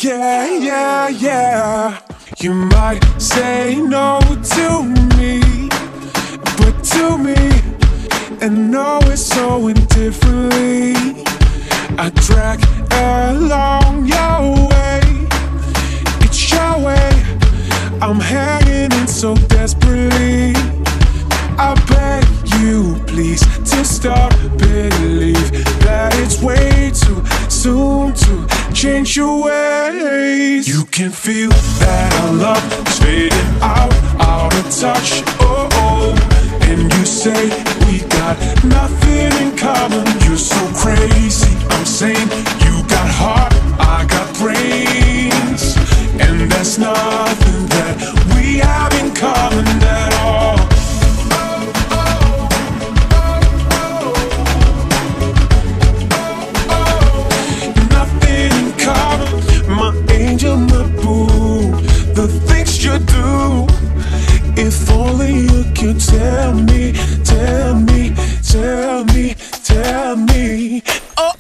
yeah, yeah, yeah. You might say no to me, but to me, and no, it's so indifferently. I drag along your way, it's your way. I'm hanging in so desperately. I beg you, please, to stop. Believe that it's way too soon to change your ways. You can feel that our love is fading out of touch. Oh, oh, and you say we got nothing in common. You're so crazy. I'm saying you got heart, I got brains, and that's nothing that we have in common at all. Nothing in common, my angel, my boo. The things you do, if only you could tell me, tell me, tell me, tell me. Oh.